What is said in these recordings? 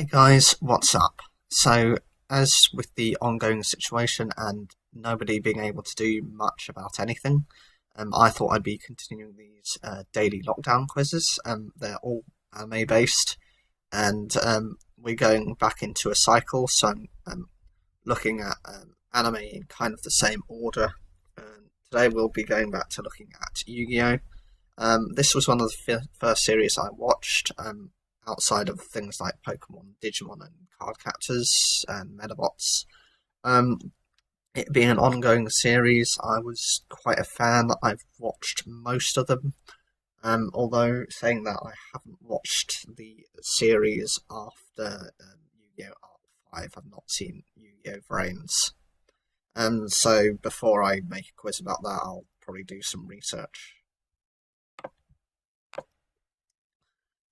Hey guys, what's up? So, as with the ongoing situation and nobody being able to do much about anything, I thought I'd be continuing these daily lockdown quizzes. They're all anime based, and we're going back into a cycle. So I'm looking at anime in kind of the same order. Today we'll be going back to looking at Yu-Gi-Oh! This was one of the first series I watched. Outside of things like Pokemon, Digimon, and card captors and Metabots. It being an ongoing series, I was quite a fan. I've watched most of them, although saying that I haven't watched the series after Yu-Gi-Oh! Art 5. I've not seen Yu-Gi-Oh! Vrains. So before I make a quiz about that, I'll probably do some research.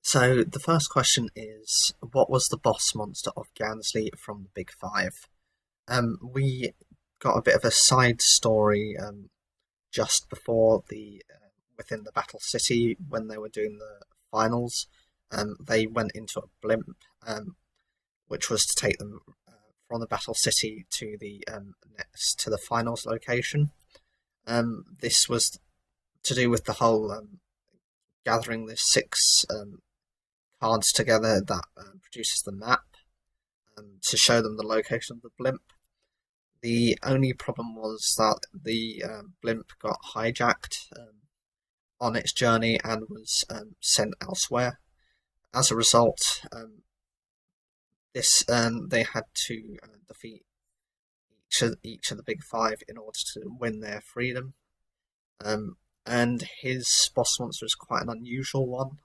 So the first question is, what was the boss monster of Gansley from the Big Five? We got a bit of a side story just before within the Battle City when they were doing the finals. They went into a blimp, which was to take them from the Battle City to the next to the finals location. This was to do with the whole gathering the six cards together that produces the map to show them the location of the blimp. The only problem was that the blimp got hijacked on its journey and was sent elsewhere. As a result, they had to defeat each of the Big Five in order to win their freedom. And his boss monster is quite an unusual one.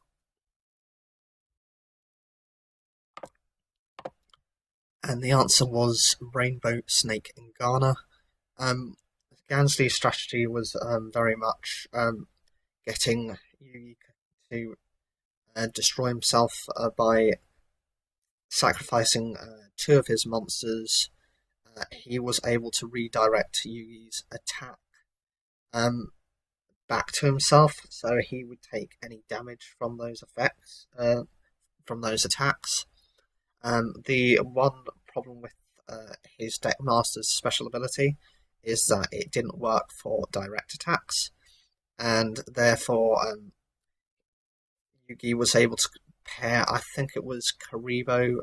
And the answer was Rainbow Snake and Ghana. Gansley's strategy was very much getting Yugi to destroy himself by sacrificing two of his monsters. He was able to redirect Yugi's attack back to himself, so he would take any damage from those effects, from those attacks. The one problem with his Deckmaster's special ability is that it didn't work for direct attacks, and therefore Yugi was able to pair, I think it was Karibo,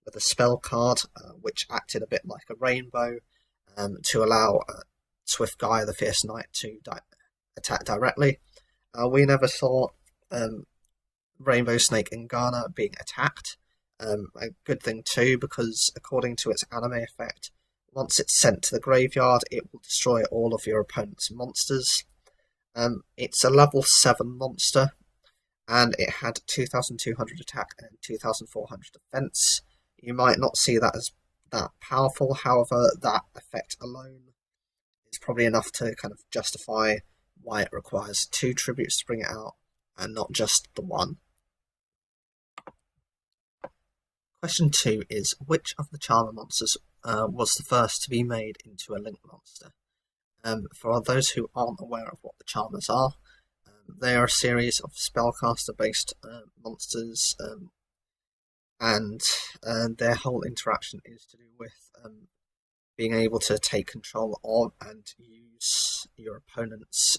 with a spell card, which acted a bit like a rainbow, to allow Swift Guy, the Fierce Knight, to attack directly. We never saw Rainbow Snake and Ghana being attacked. A good thing too, because according to its anime effect, once it's sent to the graveyard, it will destroy all of your opponent's monsters. It's a level 7 monster, and it had 2,200 attack and 2,400 defense. You might not see that as that powerful, however, that effect alone is probably enough to kind of justify why it requires 2 tributes to bring it out, and not just the one. Question 2 is, which of the Charmer monsters was the first to be made into a Link monster? For those who aren't aware of what the Charmers are, they are a series of spellcaster-based monsters, and their whole interaction is to do with being able to take control of and use your opponent's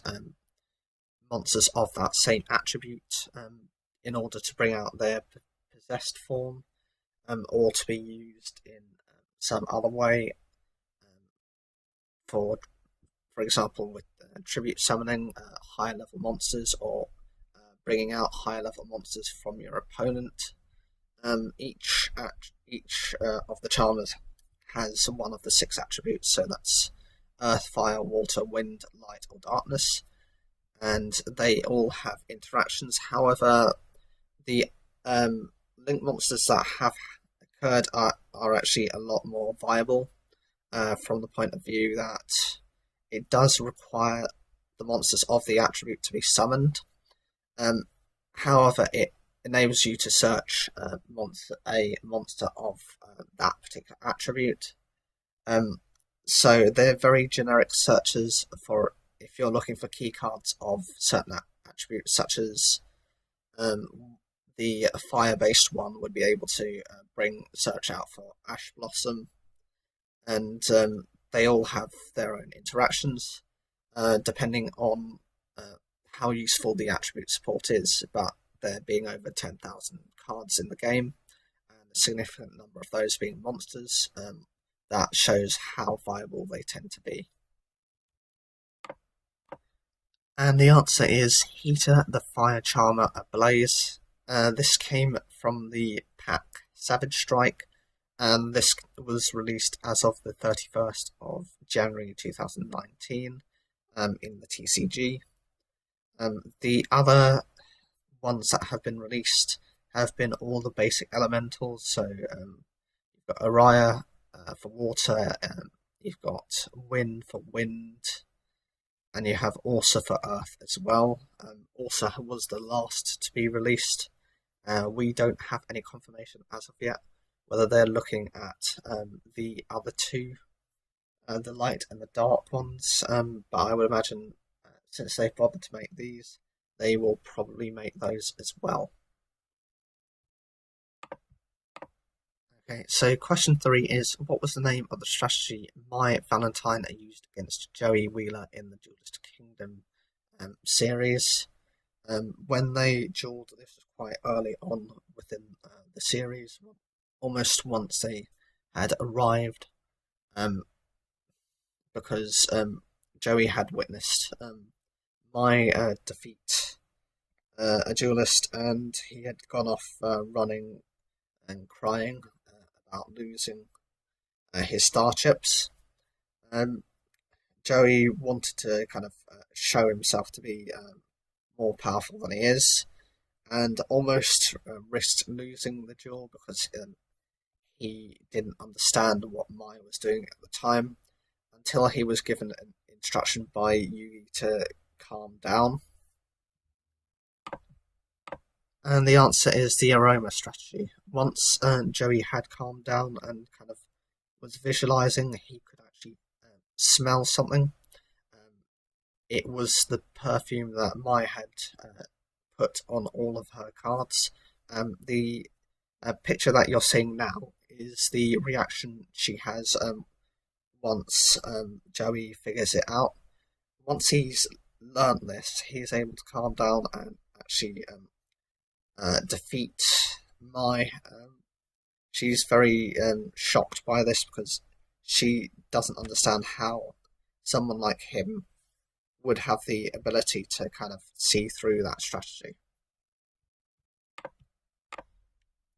monsters of that same attribute in order to bring out their possessed form, or to be used in some other way. For example, with tribute summoning higher level monsters, or bringing out higher level monsters from your opponent. Each of the Charmers has one of the 6 attributes, so that's Earth, Fire, Water, Wind, Light, or Darkness, and they all have interactions. However, the Link monsters that have occurred are actually a lot more viable from the point of view that it does require the monsters of the attribute to be summoned. However, it enables you to search a monster of that particular attribute. So they're very generic searches for if you're looking for keycards of certain attributes, such as the fire-based one would be able to search out for Ash Blossom, and they all have their own interactions depending on how useful the attribute support is, but there being over 10,000 cards in the game, and a significant number of those being monsters, that shows how viable they tend to be. And the answer is Heater, the Fire Charmer Ablaze. This came from the pack Savage Strike, and this was released as of the 31st of January 2019 in the TCG. The other ones that have been released have been all the basic elementals, so you've got Araya for water, you've got Wind for wind, and you have Ursa for earth as well. Ursa was the last to be released. We don't have any confirmation as of yet whether they're looking at the other two, the light and the dark ones, but I would imagine since they've bothered to make these, they will probably make those as well. Okay, so question 3 is, what was the name of the strategy My Valentine used against Joey Wheeler in the Duelist Kingdom series? When they duelled, this was quite early on within the series, almost once they had arrived, because Joey had witnessed my defeat a duelist, and he had gone off running and crying about losing his star chips. Joey wanted to kind of show himself to be more powerful than he is, and almost risked losing the duel because he didn't understand what Mai was doing at the time, until he was given an instruction by Yugi to calm down. And the answer is the aroma strategy. Once Joey had calmed down and kind of was visualizing, he could actually smell something. It was the perfume that Mai had put on all of her cards. The picture that you're seeing now is the reaction she has once Joey figures it out. Once he's learnt this, he's able to calm down and actually defeat Mai. She's very shocked by this because she doesn't understand how someone like him would have the ability to kind of see through that strategy.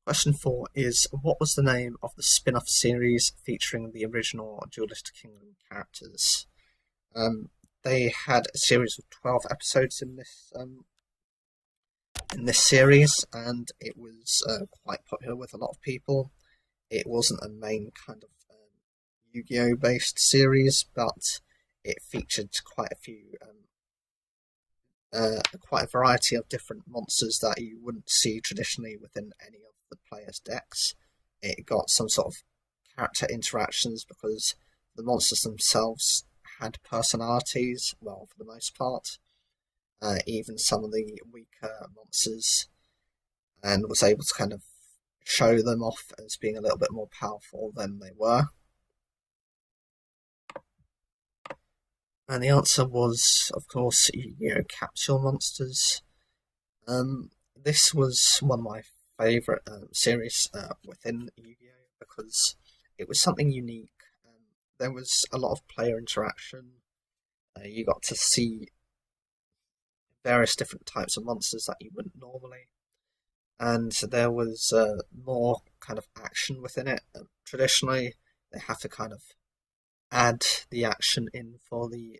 Question 4 is, what was the name of the spin-off series featuring the original Duelist Kingdom characters? They had a series of 12 episodes in this series, and it was quite popular with a lot of people. It wasn't a main kind of Yu-Gi-Oh based series, but it featured quite a variety of different monsters that you wouldn't see traditionally within any of the players' decks. It got some sort of character interactions because the monsters themselves had personalities, well, for the most part. Even some of the weaker monsters, and was able to kind of show them off as being a little bit more powerful than they were. And the answer was, of course, Yu-Gi-Oh! Capsule Monsters. This was one of my favourite series within Yu-Gi-Oh! Because it was something unique. There was a lot of player interaction. You got to see various different types of monsters that you wouldn't normally. And there was more kind of action within it. Traditionally, they have to kind of add the action in for the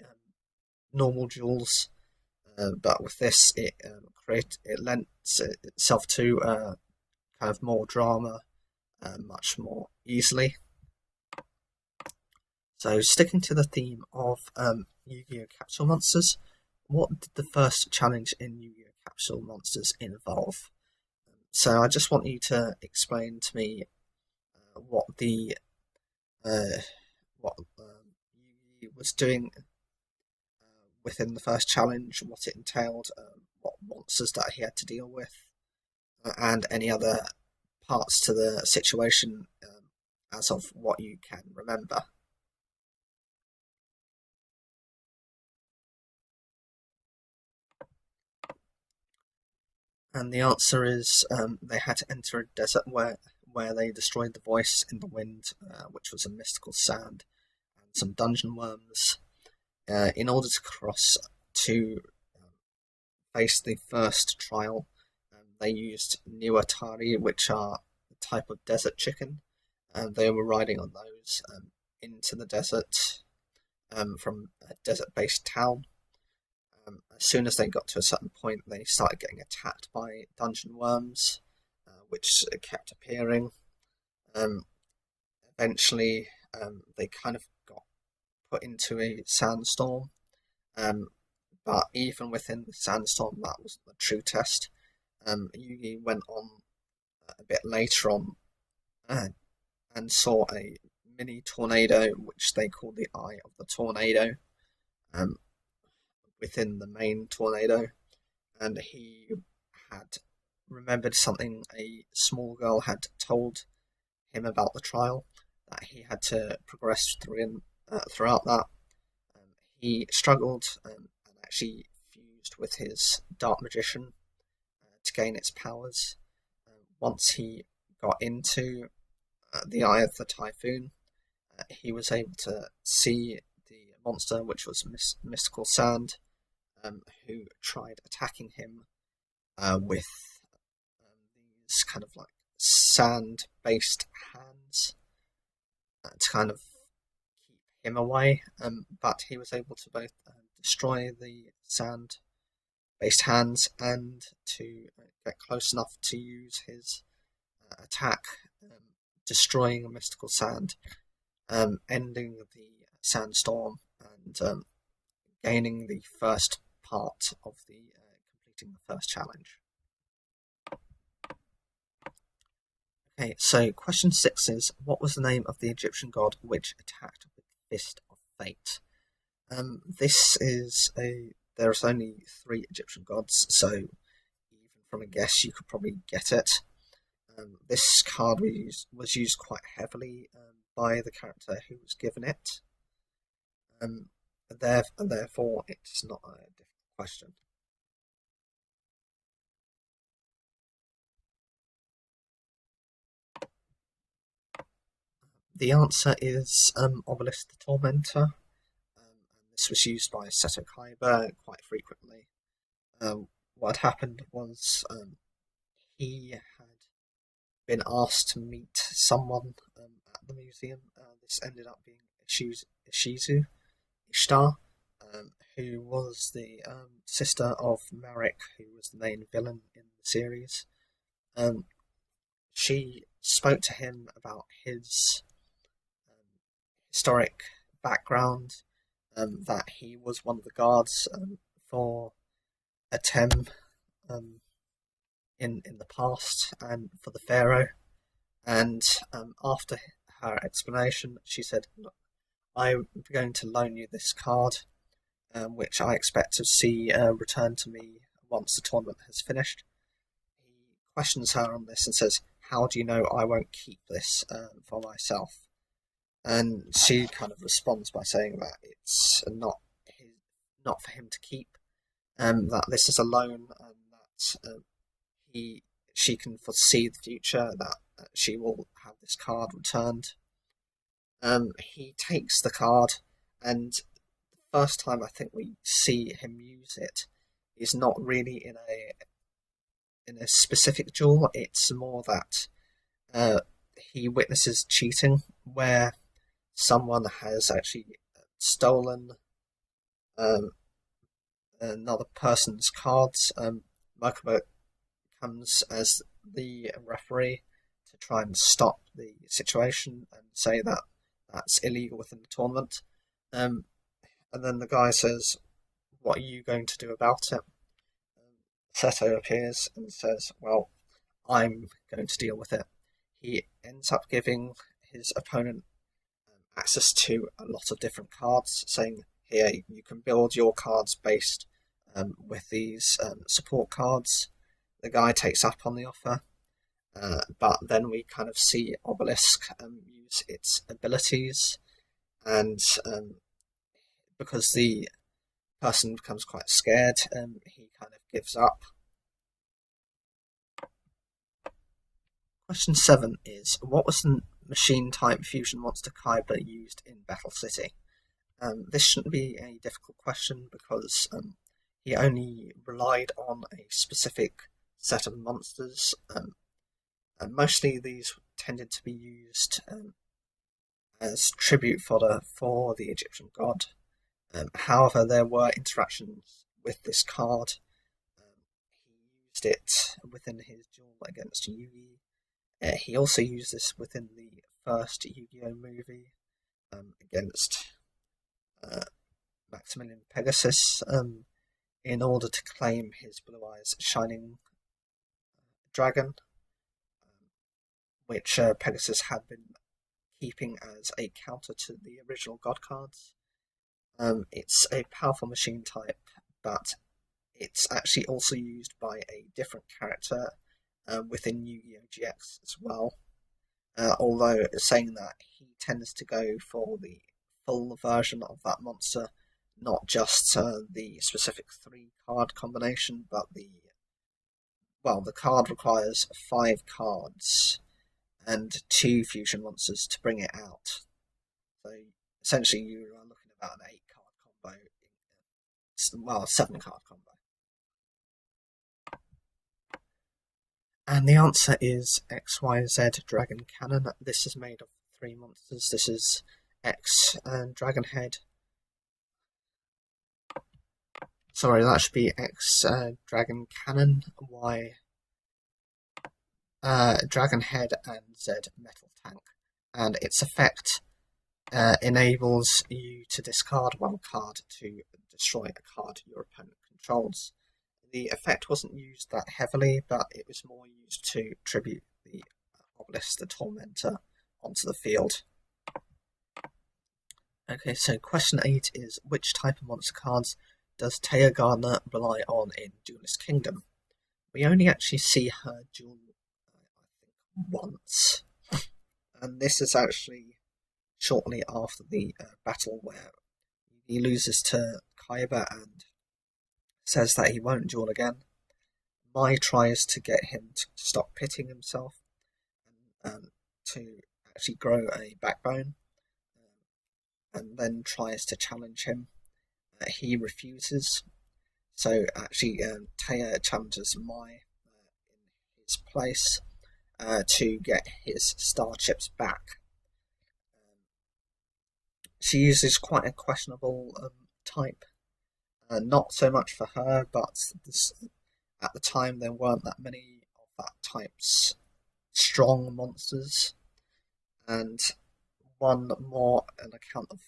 normal duels, but with this, it lends itself to kind of more drama much more easily. So, sticking to the theme of Yu-Gi-Oh! Capsule Monsters, what did the first challenge in Yu-Gi-Oh! Capsule Monsters involve? So I just want you to explain to me what the Yugi was doing within the first challenge, what it entailed, what monsters that he had to deal with, and any other parts to the situation as of what you can remember. And the answer is they had to enter a desert where they destroyed the voice in the wind, which was a mystical sand, and some dungeon worms, in order to cross to face the first trial. They used Niwatari, which are a type of desert chicken, and they were riding on those into the desert from a desert-based town. As soon as they got to a certain point, they started getting attacked by dungeon worms, which kept appearing. Eventually, they kind of got put into a sandstorm, but even within the sandstorm, that wasn't the true test. Yugi went on a bit later on and saw a mini tornado, which they called the Eye of the Tornado, within the main tornado, and he had remembered something a small girl had told him about the trial, that he had to progress throughout that. He struggled and actually fused with his dark magician to gain its powers. Once he got into the Eye of the Typhoon, he was able to see the monster, which was Mystical Sand, who tried attacking him with these kind of like sand-based hands to kind of keep him away. But he was able to both destroy the sand-based hands and to get close enough to use his attack, destroying a mystical sand, ending the sandstorm, and gaining the first part of the completing the first challenge. Okay, so question 6 is, what was the name of the Egyptian god which attacked with the Fist of Fate? There's only 3 Egyptian gods, so even from a guess you could probably get it. This card was used quite heavily by the character who was given it. Therefore, it's not a difficult question. The answer is Obelisk the Tormentor. This was used by Seto Kaiba quite frequently. What happened was he had been asked to meet someone at the museum. This ended up being Ishtar, who was the sister of Marek, who was the main villain in the series. She spoke to him about his historic background, that he was one of the guards for Atem in the past and for the Pharaoh. And after her explanation, she said, "Look, I'm going to loan you this card, which I expect to see returned to me once the tournament has finished." He questions her on this and says, "How do you know I won't keep this for myself?" And she kind of responds by saying that it's not for him to keep, that this is a loan, and that she can foresee the future, that she will have this card returned. He takes the card, and the first time I think we see him use it is not really in a specific duel. It's more that he witnesses cheating, where someone has actually stolen another person's cards. Mokubo comes as the referee to try and stop the situation and say that that's illegal within the tournament. And then the guy says, "What are you going to do about it?" Seto appears and says, "Well, I'm going to deal with it." He ends up giving his opponent access to a lot of different cards, saying, "Here, you can build your cards based with these support cards." The guy takes up on the offer, but then we kind of see Obelisk use its abilities, and because the person becomes quite scared, he kind of gives up. Question 7 is, what was the machine-type fusion monster Kaiba used in Battle City? This shouldn't be a difficult question because he only relied on a specific set of monsters. And mostly these tended to be used as tribute fodder for the Egyptian god. However, there were interactions with this card. He used it within his duel against Yugi. He also used this within the first Yu-Gi-Oh movie against Maximilian Pegasus in order to claim his Blue Eyes Shining Dragon, which Pegasus had been keeping as a counter to the original God cards. It's a powerful machine type, but it's actually also used by a different character within Yu-Gi-Oh! GX as well. Although saying that, he tends to go for the full version of that monster, not just the specific 3-card combination, but the card requires 5 cards and 2 fusion monsters to bring it out. So essentially you are looking at about an 8-card combo, 7-card combo. And the answer is XYZ Dragon Cannon. This is made of 3 monsters. This is X and Dragon Head. Sorry, that should be X Dragon Cannon, Y Dragon Head, and Z Metal Tank. And its effect enables you to discard 1 card to destroy a card your opponent controls. The effect wasn't used that heavily, but it was more used to tribute the Obelisk the Tormentor onto the field. Okay, so question 8 is, which type of monster cards does Taya Gardner rely on in Duelist Kingdom? We only actually see her duel, I think, once, and this is actually shortly after the battle where he loses to Kaiba and says that he won't duel again. Mai tries to get him to stop pitting himself and to actually grow a backbone, and then tries to challenge him. He refuses, so actually Taya challenges Mai in his place to get his star chips back. She uses quite a questionable type. Not so much for her, but at the time there weren't that many of that type's strong monsters, and one more on account of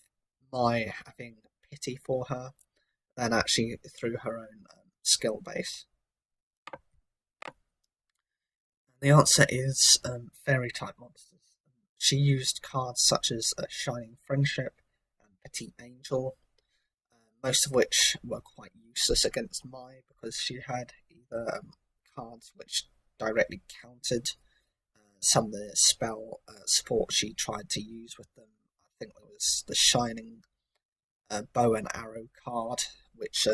Mai having pity for her than actually through her own skill base. The answer is fairy type monsters. She used cards such as Shining Friendship and Petite Angel, most of which were quite useless against Mai because she had either cards which directly countered some of the spell support she tried to use with them. I think there was the Shining Bow and Arrow card, which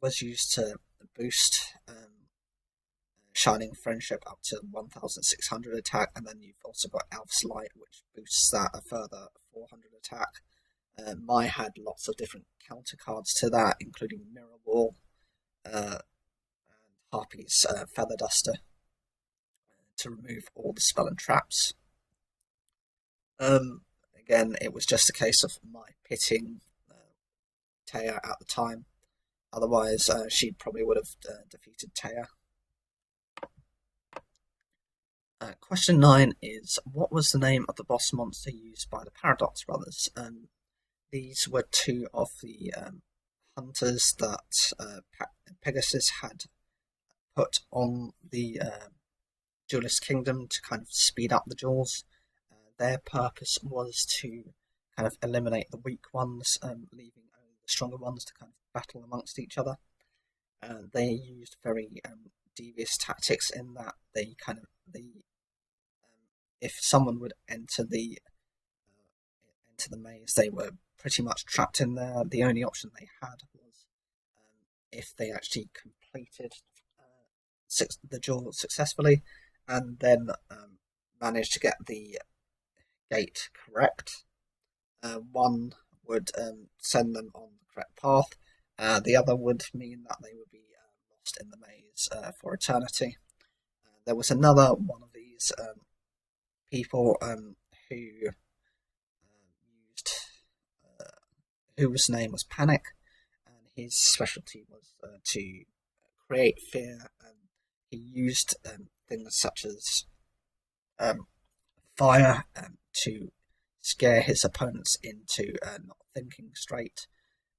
was used to boost Shining Friendship up to 1600 attack, and then you've also got Elf's Light, which boosts that a further 400 attack. Mai had lots of different counter cards to that, including Mirror Wall and Harpy's Feather Duster to remove all the spell and traps. Again, it was just a case of Mai pitting Taya at the time. Otherwise, she probably would have defeated Taya. Question 9 is, what was the name of the boss monster used by the Paradox Brothers? These were 2 of the hunters that Pegasus had put on the Duelist Kingdom to kind of speed up the duels. Their purpose was to kind of eliminate the weak ones, leaving only the stronger ones to kind of battle amongst each other. They used very devious tactics in that if someone would enter the maze, they were pretty much trapped in there. The only option they had was if they actually completed the duel successfully, and then managed to get the gate correct. One would send them on the correct path. The other would mean that they would be lost in the maze for eternity. There was another one of these people who used whose name was Panic, and his specialty was to create fear. He used things such as fire to scare his opponents into not thinking straight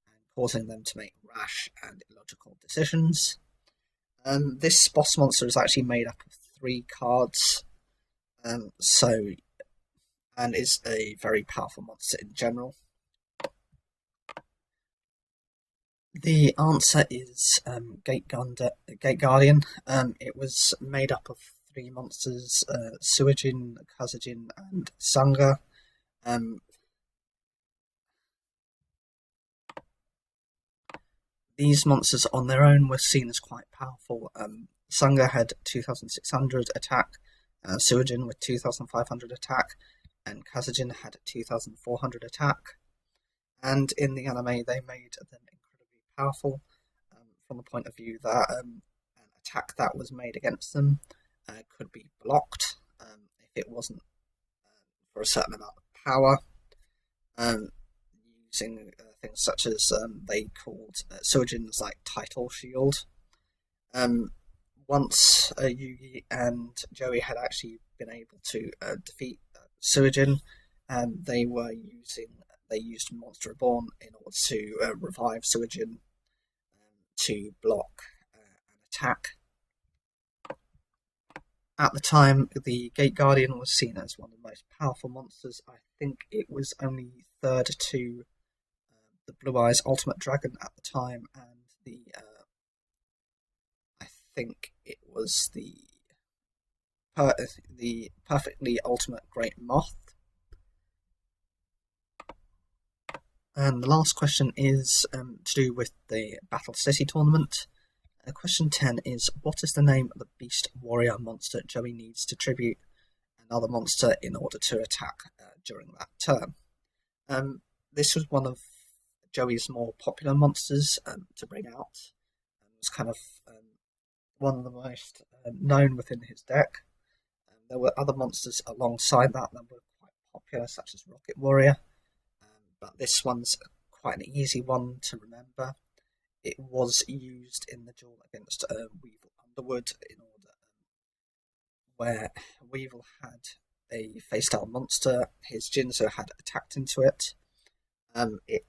and causing them to make rash and illogical decisions. This boss monster is actually made up of 3 cards, and is a very powerful monster in general. The answer is Gate Guardian. It was made up of 3 monsters: Suijin, Kazajin, and Sangha. These monsters on their own were seen as quite powerful. Sangha had 2,600 attack, Suijin with 2,500 attack, and Kazajin had 2,400 attack. And in the anime, they made them incredibly powerful from the point of view that an attack that was made against them could be blocked if it wasn't for a certain amount of power, using things such as they called Sojin's like title shield. Once Yugi and Joey had actually been able to defeat Sojin, they used Monster Reborn in order to revive Suijin to block an attack. At the time, the Gate Guardian was seen as one of the most powerful monsters. I think it was only third to the Blue Eyes Ultimate Dragon at the time, and I think it was the perfectly ultimate Great Moth. And the last question is to do with the Battle City tournament. Question 10 is, what is the name of the Beast Warrior monster Joey needs to tribute another monster in order to attack during that turn? This was one of Joey's more popular monsters to bring out. It was kind of one of the most known within his deck. There were other monsters alongside that were quite popular, such as Rocket Warrior. But this one's quite an easy one to remember. It was used in the duel against Weevil Underwood in order where Weevil had a face-down monster. His Jinzo had attacked into it. It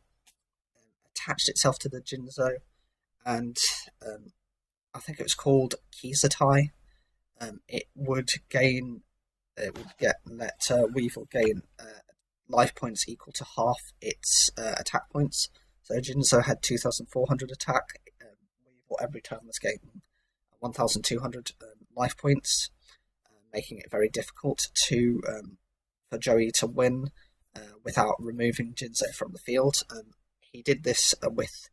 attached itself to the Jinzo, and I think it was called Kizatai. It would let Weevil gain life points equal to half its attack points. So Jinzo had 2,400 attack. Weevil every turn was gaining 1,200 life points, making it very difficult for Joey to win without removing Jinzo from the field. He did this with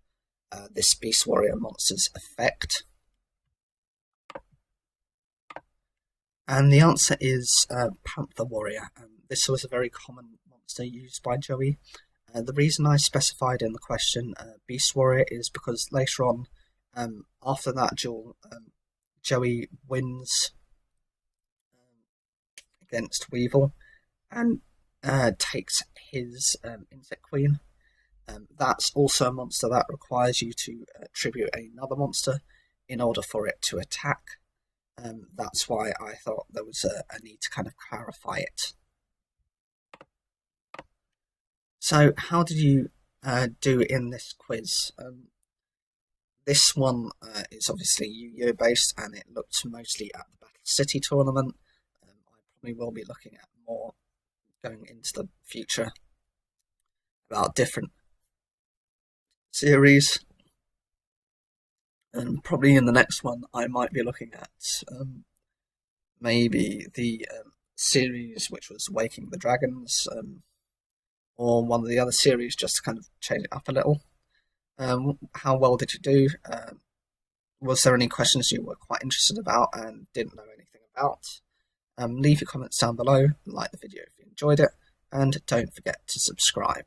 this Beast Warrior monster's effect. And the answer is Panther Warrior. This was a very common monster used by Joey. The reason I specified in the question Beast Warrior is because later on, after that duel, Joey wins against Weevil and takes his Insect Queen. That's also a monster that requires you to tribute another monster in order for it to attack. That's why I thought there was a need to kind of clarify it. So, how did you do in this quiz? This one is obviously Yu-Gi-Oh based, and it looked mostly at the Battle City tournament. I probably will be looking at more going into the future about different series. And probably in the next one, I might be looking at maybe the series which was Waking the Dragons, or one of the other series, just to kind of change it up a little. How well did you do? Was there any questions you were quite interested about and didn't know anything about? Leave your comments down below, like the video if you enjoyed it, and don't forget to subscribe.